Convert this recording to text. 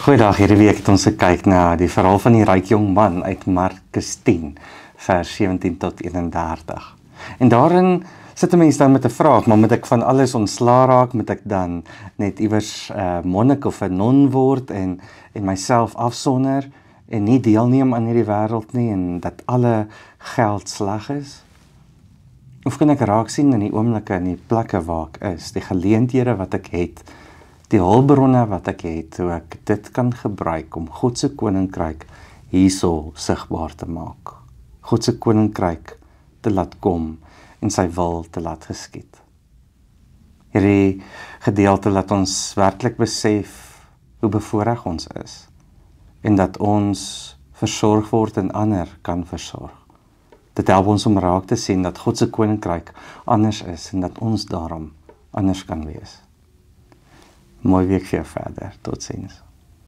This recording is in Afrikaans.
Goeiedag, hierdie week het ons gekyk na die verhaal van die ryk jong man uit Markus 10, vers 17 tot 31. En daarin sit 'n mens dan met 'n vraag, maar moet ek van alles ontslaa raak? Moet ek dan net iewers monnik of 'n non word en myself afsonder en nie deelneem aan hierdie wêreld nie en dat alle geld sleg is? Of kan ek raak sien in die oomblikke en die plekke waar ek is, die geleenthede wat ek het, die hulpbronne wat ek het, hoe ek dit kan gebruik om God se koninkryk hierso sigbaar te maak. God se koninkryk te laat kom en sy wil te laat geskied. Hierdie gedeelte laat ons werklik besef hoe bevoorreg ons is en dat ons versorg word en ander kan versorg. Dit help ons om raak te sien dat God se koninkryk anders is en dat ons daarom anders kan wees. Mooi week vir jou verder. Totsiens.